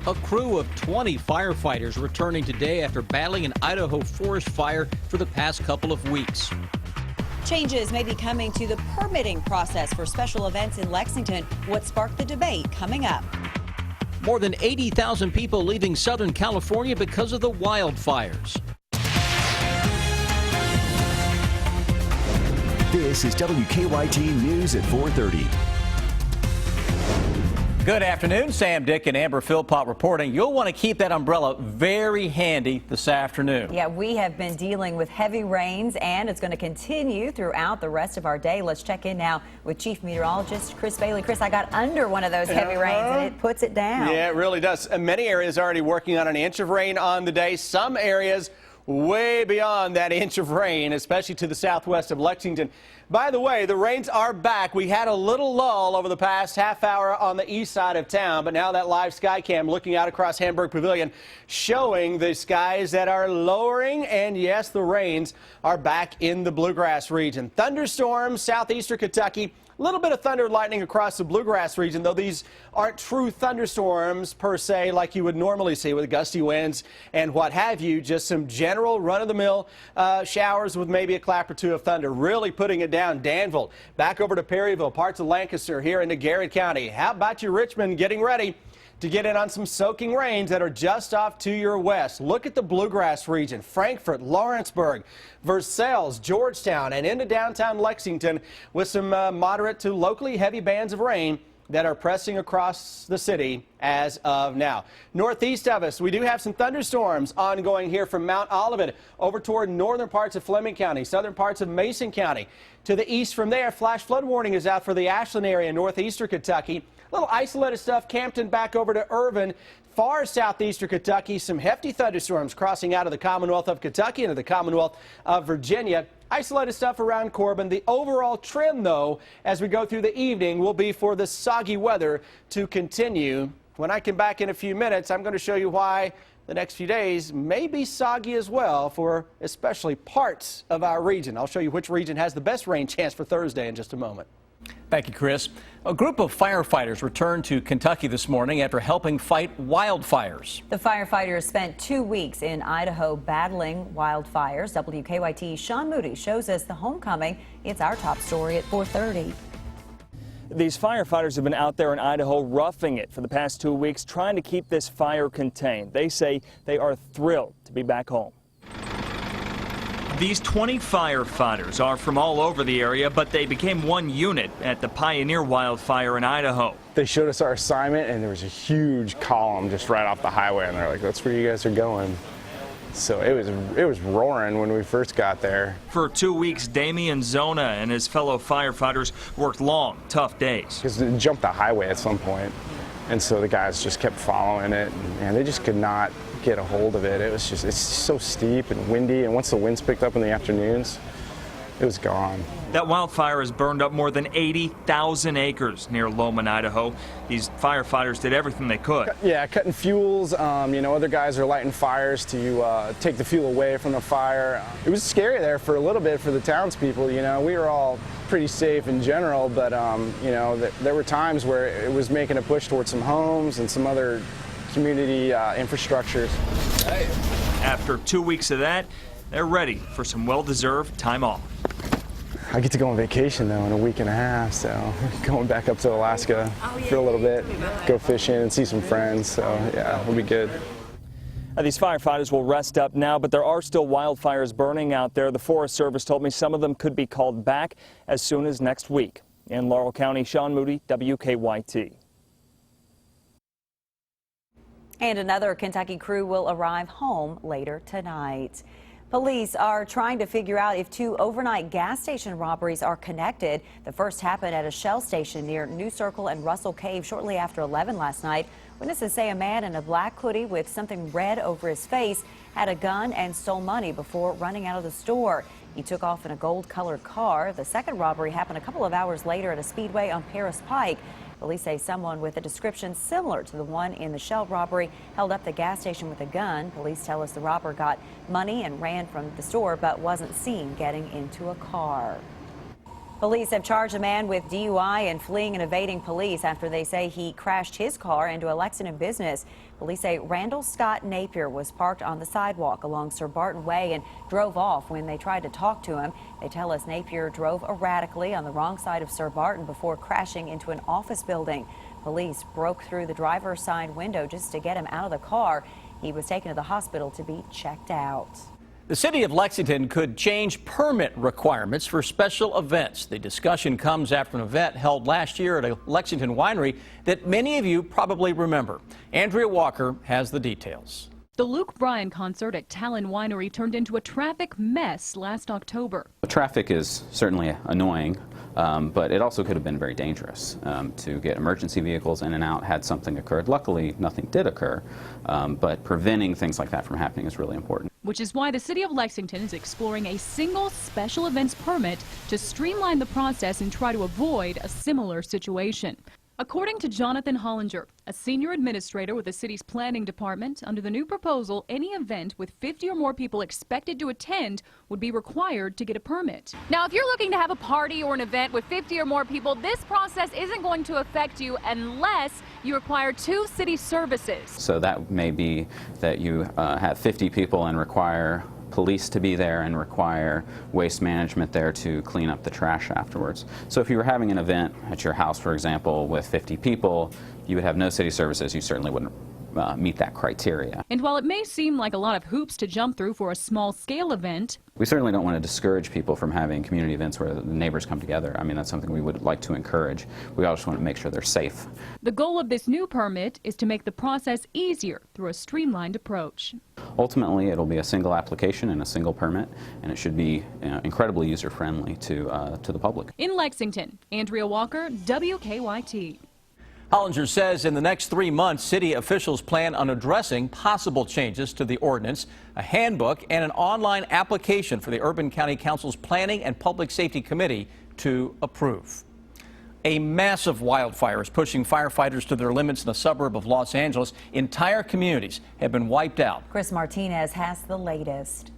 A crew of 20 firefighters returning today after battling an Idaho forest fire for the past couple of weeks. Changes may be coming to the permitting process for special events in Lexington. What sparked the debate coming up. More than 80,000 people leaving Southern California because of the wildfires. This is WKYT News at 4:30. Good afternoon. Sam, Dick, and Amber Philpott reporting. You'll want to keep that umbrella very handy this afternoon. Yeah, we have been dealing with heavy rains, and it's going to continue throughout the rest of our day. Let's check in now with Chief Meteorologist Chris Bailey. Chris, I got under one of those heavy rains, and it puts it down. Yeah, it really does. Many areas already working on an inch of rain on the day. Some areas way beyond that inch of rain, especially to the southwest of Lexington. By the way, the rains are back. We had a little lull over the past half hour on the east side of town, but now that live sky cam looking out across Hamburg Pavilion showing the skies that are lowering, and yes, the rains are back in the bluegrass region. Thunderstorms, southeastern Kentucky. A little bit of thunder and lightning across the bluegrass region, though these aren't true thunderstorms per se like you would normally see with gusty winds and what have you. Just some general run-of-the-mill showers with maybe a clap or two of thunder. Really putting it down. Danville, back over to Perryville, parts of Lancaster here into Garrett County. How about you, Richmond, getting ready to get in on some soaking rains that are just off to your west. Look at the bluegrass region. Frankfort, Lawrenceburg, Versailles, Georgetown, and into downtown Lexington with some moderate to locally heavy bands of rain that are pressing across the city as of now. Northeast of us, we do have some thunderstorms ongoing here from Mount Olivet over toward northern parts of Fleming County, southern parts of Mason County. To the east from there, flash flood warning is out for the Ashland area, northeastern Kentucky. A little isolated stuff, Campton back over to Irvin, far southeastern Kentucky. Some hefty thunderstorms crossing out of the Commonwealth of Kentucky into the Commonwealth of Virginia. Isolated stuff around Corbin. The overall trend, though, as we go through the evening, will be for the soggy weather to continue. When I come back in a few minutes, I'm going to show you why the next few days may be soggy as well for especially parts of our region. I'll show you which region has the best rain chance for Thursday in just a moment. Thank you, Chris. A group of firefighters returned to Kentucky this morning after helping fight wildfires. The firefighters spent 2 weeks in Idaho battling wildfires. WKYT Sean Moody shows us the homecoming. It's our top story at 4:30. These firefighters have been out there in Idaho roughing it for the past 2 weeks, trying to keep this fire contained. They say they are thrilled to be back home. These 20 firefighters are from all over the area, but they became one unit at the Pioneer wildfire in Idaho. They showed us our assignment, and there was a huge column just right off the highway, and they're like, that's where you guys are going. So it was roaring when we first got there. For 2 weeks, Damian Zona and his fellow firefighters worked long, tough days. Because it jumped the highway at some point, and so the guys just kept following it, and they just could not get a hold of it. It's so steep and windy, and once the winds picked up in the afternoons, it was gone. That wildfire has burned up more than 80,000 acres near Lowman, Idaho. These firefighters did everything they could. Yeah, cutting fuels. Other guys are lighting fires to take the fuel away from the fire. It was scary there for a little bit for the townspeople. We were all pretty safe in general, but there were times where it was making a push towards some homes and some other community infrastructures. After 2 weeks of that, they're ready for some well-deserved time off. I get to go on vacation, though, in a week and a half, so going back up to Alaska for a little bit, go fishing and see some friends, so yeah, it'll be good. These firefighters will rest up now, but there are still wildfires burning out there. The Forest Service told me some of them could be called back as soon as next week. In Laurel County, Sean Moody, WKYT. And another Kentucky crew will arrive home later tonight. Police are trying to figure out if 2 overnight gas station robberies are connected. The first happened at a Shell station near New Circle and Russell Cave shortly after 11 last night. Witnesses say a man in a black hoodie with something red over his face had a gun and stole money before running out of the store. He took off in a gold-colored car. The second robbery happened a couple of hours later at a speedway on Paris Pike. Police say someone with a description similar to the one in the Shell robbery held up the gas station with a gun. Police tell us the robber got money and ran from the store but wasn't seen getting into a car. Police have charged a man with DUI and fleeing and evading police after they say he crashed his car into a Lexington business. Police say Randall Scott Napier was parked on the sidewalk along Sir Barton Way and drove off when they tried to talk to him. They tell us Napier drove erratically on the wrong side of Sir Barton before crashing into an office building. Police broke through the driver's side window just to get him out of the car. He was taken to the hospital to be checked out. The city of Lexington could change permit requirements for special events. The discussion comes after an event held last year at a Lexington winery that many of you probably remember. Andrea Walker has the details. The Luke Bryan concert at Talon Winery turned into a traffic mess last October. The traffic is certainly annoying, but it also could have been very dangerous to get emergency vehicles in and out had something occurred. Luckily, nothing did occur, but preventing things like that from happening is really important. Which is why the city of Lexington is exploring a single special events permit to streamline the process and try to avoid a similar situation. According to Jonathan Hollinger, a senior administrator with the city's planning department, under the new proposal, any event with 50 or more people expected to attend would be required to get a permit. Now, if you're looking to have a party or an event with 50 or more people, this process isn't going to affect you unless you require 2 city services. So that may be that you have 50 people and require police to be there and require waste management there to clean up the trash afterwards. So if you were having an event at your house, for example, with 50 people, you would have no city services. You certainly wouldn't meet that criteria. And while it may seem like a lot of hoops to jump through for a small-scale event, we certainly don't want to discourage people from having community events where the neighbors come together. I mean, that's something we would like to encourage. We also want to make sure they're safe. The goal of this new permit is to make the process easier through a streamlined approach. Ultimately, it'll be a single application and a single permit, and it should be incredibly user-friendly to the public. In Lexington, Andrea Walker, WKYT. Hollinger says in the next 3 months, city officials plan on addressing possible changes to the ordinance, a handbook, and an online application for the Urban County Council's Planning and Public Safety Committee to approve. A massive wildfire is pushing firefighters to their limits in a suburb of Los Angeles. Entire communities have been wiped out. Chris Martinez has the latest.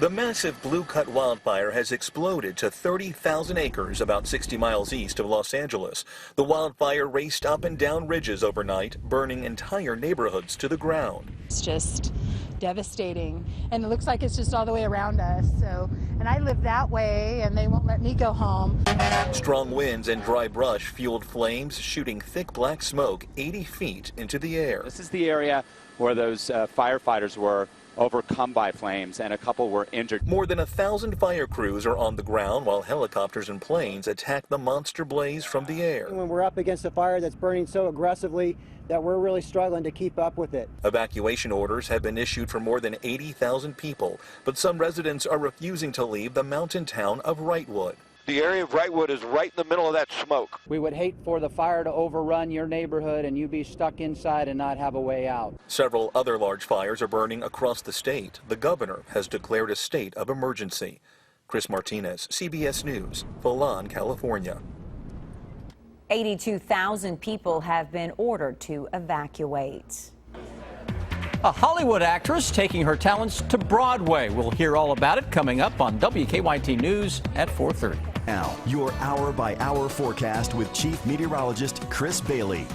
The massive Blue Cut wildfire has exploded to 30,000 acres about 60 miles east of Los Angeles. The wildfire raced up and down ridges overnight, burning entire neighborhoods to the ground. It's just devastating, and it looks like it's just all the way around us. And I live that way, and they won't let me go home. Strong winds and dry brush fueled flames, shooting thick black smoke 80 feet into the air. This is the area where those firefighters were overcome by flames, and a couple were injured. More than 1,000 fire crews are on the ground while helicopters and planes attack the monster blaze from the air. When we're up against a fire that's burning so aggressively that we're really struggling to keep up with it. Evacuation orders have been issued for more than 80,000 people, but some residents are refusing to leave the mountain town of Wrightwood. The area of Wrightwood is right in the middle of that smoke. We would hate for the fire to overrun your neighborhood and you be stuck inside and not have a way out. Several other large fires are burning across the state. The governor has declared a state of emergency. Chris Martinez, CBS News, Volon, California. 82,000 people have been ordered to evacuate. A Hollywood actress taking her talents to Broadway. We'll hear all about it coming up on WKYT News at 4:30. Now, your hour-by-hour forecast with Chief Meteorologist Chris Bailey.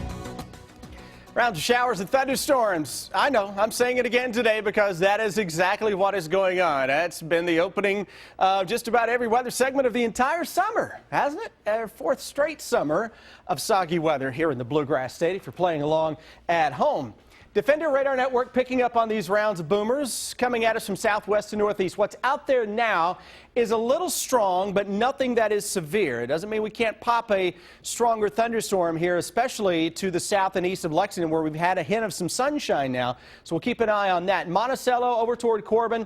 Rounds of showers and thunderstorms. I know, I'm saying it again today because that is exactly what is going on. That's been the opening of just about every weather segment of the entire summer, hasn't it? Our 4th straight summer of soggy weather here in the Bluegrass State if you're playing along at home. Defender Radar Network picking up on these rounds of boomers coming at us from southwest to northeast. What's out there now is a little strong, but nothing that is severe. It doesn't mean we can't pop a stronger thunderstorm here, especially to the south and east of Lexington, where we've had a hint of some sunshine now. So we'll keep an eye on that. Monticello over toward Corbin.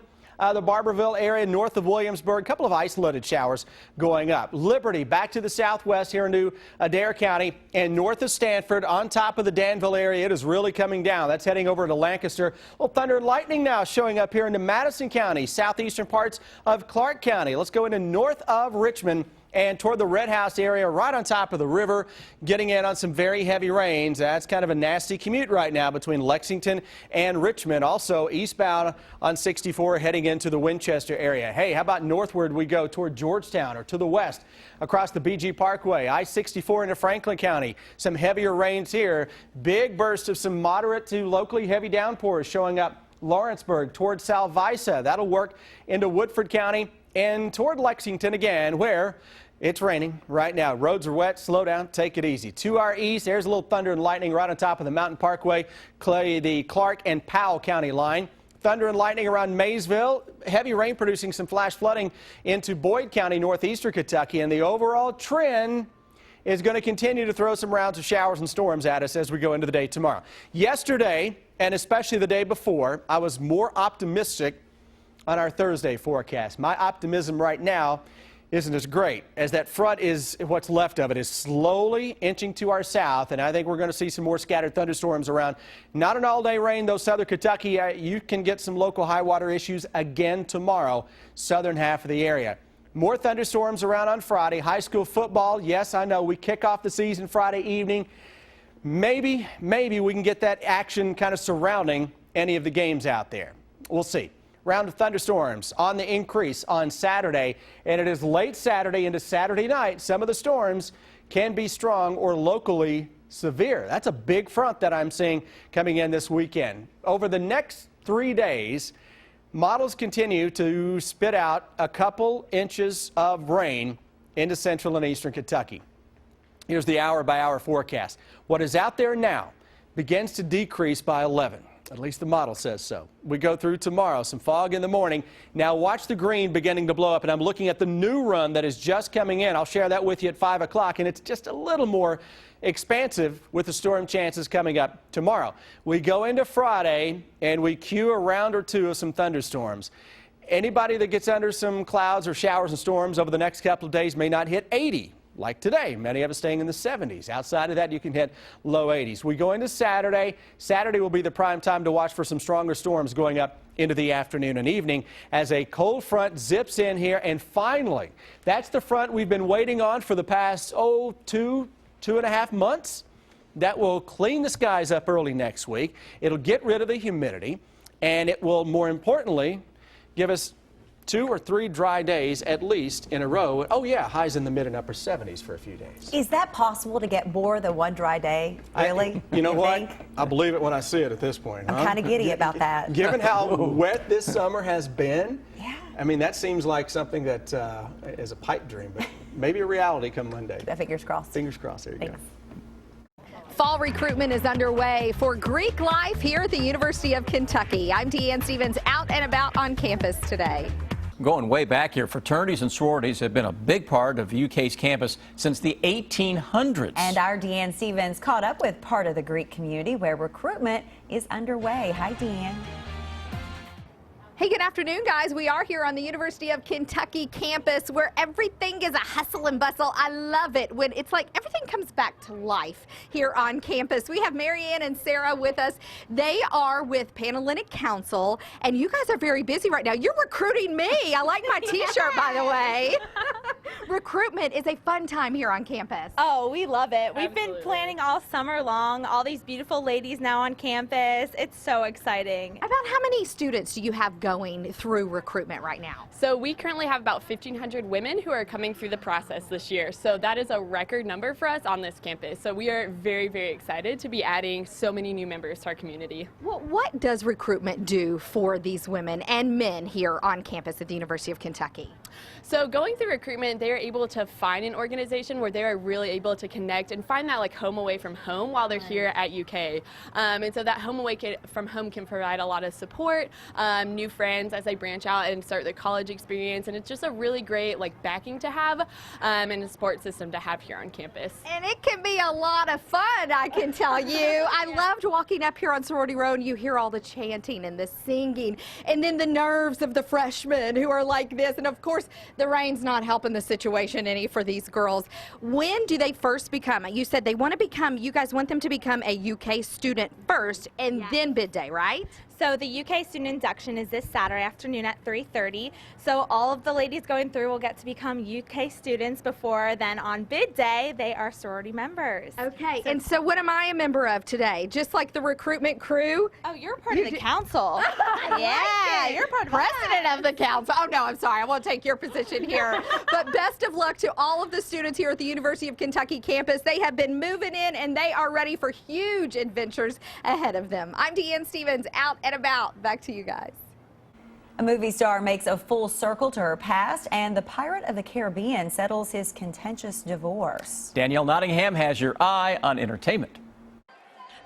The Barberville area north of Williamsburg, a couple of isolated showers going up. Liberty back to the southwest here into Adair County and north of Stanford on top of the Danville area. It is really coming down. That's heading over to Lancaster. A little thunder and lightning now showing up here into Madison County, southeastern parts of Clark County. Let's go into north of Richmond and toward the Red House area, right on top of the river, getting in on some very heavy rains. That's kind of a nasty commute right now between Lexington and Richmond. Also eastbound on 64 heading into the Winchester area. Hey, how about northward we go toward Georgetown or to the west across the BG Parkway, I-64 into Franklin County. Some heavier rains here. Big burst of some moderate to locally heavy downpours showing up Lawrenceburg toward Salvisa. That'll work into Woodford County and toward Lexington again, where it's raining right now. Roads are wet. Slow down. Take it easy. To our east, there's a little thunder and lightning right on top of the Mountain Parkway, the Clark and Powell County line. Thunder and lightning around Maysville. Heavy rain producing some flash flooding into Boyd County, northeastern Kentucky. And the overall trend is going to continue to throw some rounds of showers and storms at us as we go into the day tomorrow. Yesterday, and especially the day before, I was more optimistic on our Thursday forecast. My optimism right now isn't as great, as that front is, what's left of it is slowly inching to our south, and I think we're going to see some more scattered thunderstorms around. Not an all-day rain, though, southern Kentucky. You can get some local high water issues again tomorrow, southern half of the area. More thunderstorms around on Friday. High school football, yes, I know, we kick off the season Friday evening. Maybe we can get that action kind of surrounding any of the games out there. We'll see. Round of thunderstorms on the increase on Saturday, and it is late Saturday into Saturday night. Some of the storms can be strong or locally severe. That's a big front that I'm seeing coming in this weekend. Over the next 3 days, models continue to spit out a couple inches of rain into central and eastern Kentucky. Here's the hour-by-hour forecast. What is out there now begins to decrease by 11. At least the model says so. We go through tomorrow, some fog in the morning. Now watch the green beginning to blow up, and I'm looking at the new run that is just coming in. I'll share that with you at 5 o'clock, and it's just a little more expansive with the storm chances coming up tomorrow. We go into Friday, and we cue a round or two of some thunderstorms. Anybody that gets under some clouds or showers and storms over the next couple of days may not hit 80. Like today, many of us staying in the 70s. Outside of that, you can hit low 80s. We go into Saturday. Saturday will be the prime time to watch for some stronger storms going up into the afternoon and evening as a cold front zips in here. And finally, that's the front we've been waiting on for the past, 2.5 months. That will clean the skies up early next week. It'll get rid of the humidity, and it will, more importantly, give us 2 or 3 dry days at least in a row. Oh yeah, highs in the mid and upper 70s for a few days. Is that possible to get more than 1 dry day, really? You know what? I believe it when I see it at this point. I'm kind of giddy about that. Given how wet this summer has been, yeah. I mean, that seems like something that is a pipe dream, but maybe a reality come Monday. Fingers crossed. Fingers crossed. There you go. Fall recruitment is underway for Greek life here at the University of Kentucky. I'm Deanne Stevens, out and about on campus today. Going way back here, fraternities and sororities have been a big part of UK's campus since the 1800s. And our Deanne Stevens caught up with part of the Greek community where recruitment is underway. Hi, Deanne. Hey, good afternoon, guys. We are here on the University of Kentucky campus where everything is a hustle and bustle. I love it when it's like everything comes back to life here on campus. We have Marianne and Sarah with us. They are with Panhellenic Council, and you guys are very busy right now. You're recruiting me. I like my t-shirt, by the way. Recruitment is a fun time here on campus. Oh, we love it. We've been planning all summer long. All these beautiful ladies now on campus. It's so exciting. About how many students do you have going through recruitment right now? So we currently have about 1,500 women who are coming through the process this year. So that is a record number for us on this campus. So we are very, very excited to be adding so many new members to our community. Well, what does recruitment do for these women and men here on campus at the University of Kentucky? So going through recruitment, they are able to find an organization where they are really able to connect and find that like home away from home while they're here at UK. And so that home away from home can provide a lot of support, new friends as they branch out and start their college experience. And it's just a really great like backing to have and a support system to have here on campus. And it can be a lot of fun, I can tell you. I loved walking up here on Sorority Row and you hear all the chanting and the singing and then the nerves of the freshmen who are like this. And of course, the rain's not helping the situation any for these girls. When do they first become? You said they want to become, you guys want them to become a UK student first and then bid day, right? So the UK student induction is this Saturday afternoon at 3:30. So all of the ladies going through will get to become UK students before then on bid day they are sorority members. Okay, and so what am I a member of today? Just like the recruitment crew? Oh, you're part of the council. Yeah, you're part of president of the council. Oh no, I'm sorry, I won't take your position here. But best of luck to all of the students here at the University of Kentucky campus. They have been moving in and they are ready for huge adventures ahead of them. I'm Deanne Stevens, out and about. Back to you guys. A movie star makes a full circle to her past, and the Pirate of the Caribbean settles his contentious divorce. Danielle Nottingham has your eye on entertainment.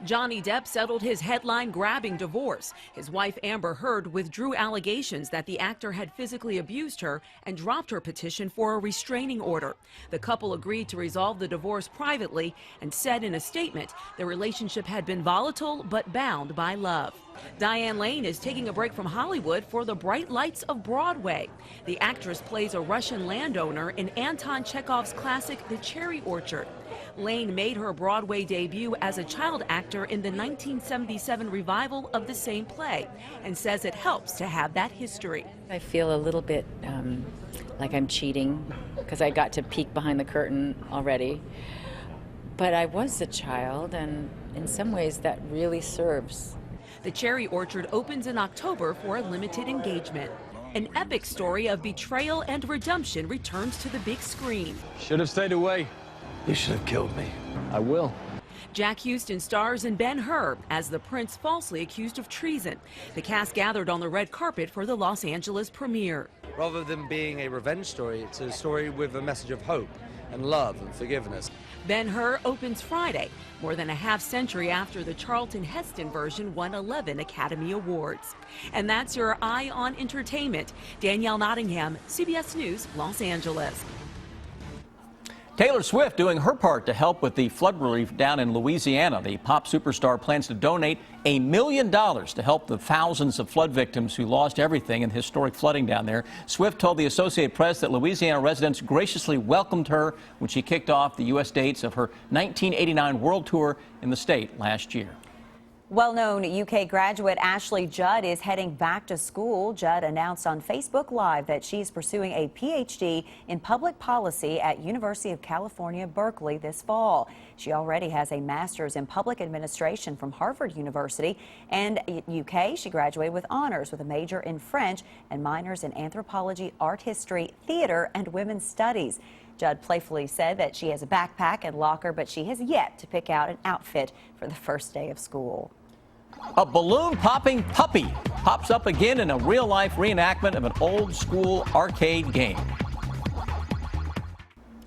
Johnny Depp settled his headline-grabbing divorce. His wife Amber Heard withdrew allegations that the actor had physically abused her and dropped her petition for a restraining order. The couple agreed to resolve the divorce privately and said in a statement their relationship had been volatile but bound by love. Diane Lane is taking a break from Hollywood for the bright lights of Broadway. The actress plays a Russian landowner in Anton Chekhov's classic The Cherry Orchard. Lane made her Broadway debut as a child actor in the 1977 revival of the same play and says it helps to have that history. I feel a little bit like I'm cheating because I got to peek behind the curtain already. But I was a child, and in some ways that really serves. The Cherry Orchard opens in October for a limited engagement. An epic story of betrayal and redemption returns to the big screen. Should have stayed away. You should have killed me. I will. Jack Houston stars in Ben-Hur as the prince falsely accused of treason. The cast gathered on the red carpet for the Los Angeles premiere. Rather than being a revenge story, it's a story with a message of hope and love and forgiveness. Ben-Hur opens Friday, more than a half-century after the Charlton Heston version won 11 Academy Awards. And that's your Eye on Entertainment. Danielle Nottingham, CBS News, Los Angeles. Taylor Swift doing her part to help with the flood relief down in Louisiana. The pop superstar plans to donate $1 million to help the thousands of flood victims who lost everything in the historic flooding down there. Swift told the Associated Press that Louisiana residents graciously welcomed her when she kicked off the U.S. dates of her 1989 world tour in the state last year. Well-known UK graduate Ashley Judd is heading back to school. Judd announced on Facebook Live that she's pursuing a PhD in public policy at University of California, Berkeley this fall. She already has a master's in public administration from Harvard University. And at UK, she graduated with honors with a major in French and minors in anthropology, art history, theater, and women's studies. Judd playfully said that she has a backpack and locker, but she has yet to pick out an outfit for the first day of school. A balloon-popping puppy pops up again in a real-life reenactment of an old-school arcade game.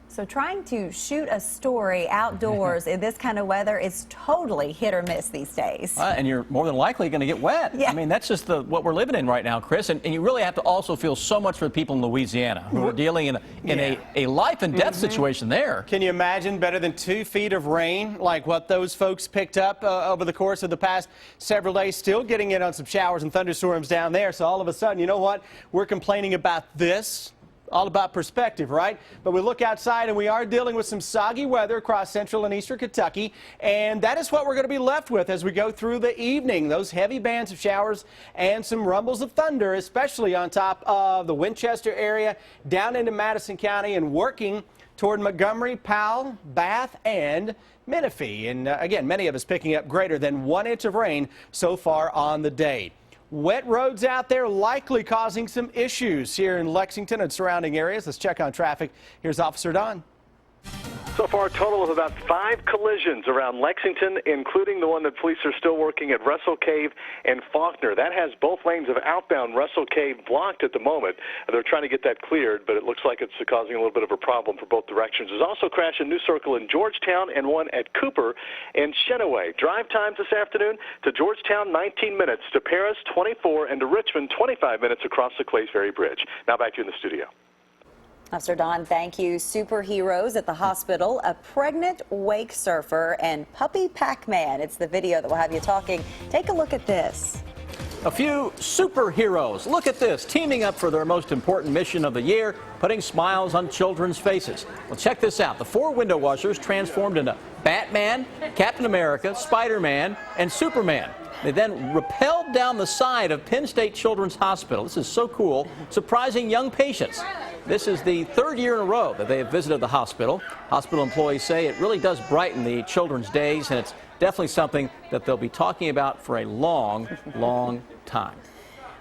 So trying to shoot a story outdoors in this kind of weather is totally hit or miss these days. And you're more than likely going to get wet. Yeah. I mean, that's just what we're living in right now, Chris. And you really have to also feel so much for the people in Louisiana who are dealing in a life and death situation there. Can you imagine better than 2 feet of rain like what those folks picked up over the course of the past several days? Still getting in on some showers and thunderstorms down there. So all of a sudden, you know what? We're complaining about this. All about perspective, right? But we look outside and we are dealing with some soggy weather across central and eastern Kentucky, and that is what we're going to be left with as we go through the evening. Those heavy bands of showers and some rumbles of thunder, especially on top of the Winchester area, down into Madison County and working toward Montgomery, Powell, Bath, and Menifee. And again, many of us picking up greater than 1 inch of rain so far on the day. Wet roads out there likely causing some issues here in Lexington and surrounding areas. Let's check on traffic. Here's Officer Don. So far, a total of about 5 collisions around Lexington, including the one that police are still working at Russell Cave and Faulkner. That has both lanes of outbound Russell Cave blocked at the moment. They're trying to get that cleared, but it looks like it's causing a little bit of a problem for both directions. There's also a crash in New Circle in Georgetown and one at Cooper and Shenaway. Drive times this afternoon to Georgetown, 19 minutes, to Paris, 24, and to Richmond, 25 minutes across the Clays Ferry Bridge. Now back to you in the studio. Officer Don, thank you. Superheroes at the hospital, a pregnant wake surfer, and puppy Pac-Man. It's the video that will have you talking. Take a look at this. A few superheroes. Look at this, teaming up for their most important mission of the year, putting smiles on children's faces. Well, check this out. The 4 window washers transformed into Batman, Captain America, Spider-Man, and Superman. They then rappelled down the side of Penn State Children's Hospital. This is so cool, surprising young patients. This is the 3rd year in a row that they have visited the hospital. Hospital employees say it really does brighten the children's days, and it's definitely something that they'll be talking about for a long, long time.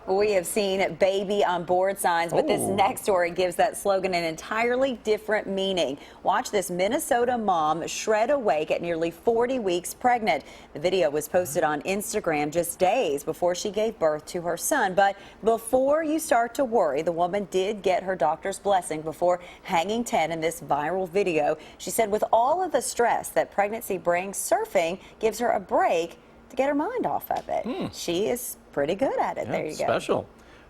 We have seen baby on board signs, but this next story gives that slogan an entirely different meaning. Watch this Minnesota mom shred awake at nearly 40 weeks pregnant. The video was posted on Instagram just days before she gave birth to her son. But before you start to worry, the woman did get her doctor's blessing before hanging 10 in this viral video. She said with all of the stress that pregnancy brings, surfing gives her a break to get her mind off of it. She is pretty good at it. There you go. Special.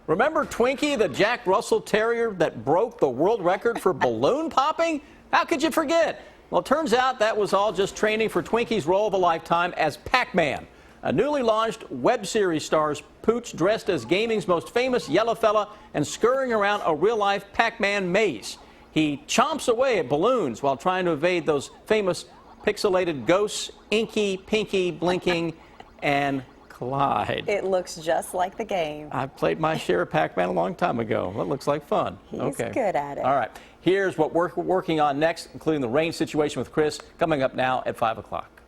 Remember Twinkie, the Jack Russell Terrier that broke the world record for balloon popping? How could you forget? Well, it turns out that was all just training for Twinkie's role of a lifetime as Pac-Man. A newly launched web series stars Pooch dressed as gaming's most famous yellow fella and scurrying around a real-life Pac-Man maze. He chomps away at balloons while trying to evade those famous pixelated ghosts, Inky, Pinky, Blinking, and Clyde. It looks just like the game. I played my share of Pac-Man a long time ago. That looks like fun. He's good at it. All right. Here's what we're working on next, including the rain situation with Chris, coming up now at 5 o'clock.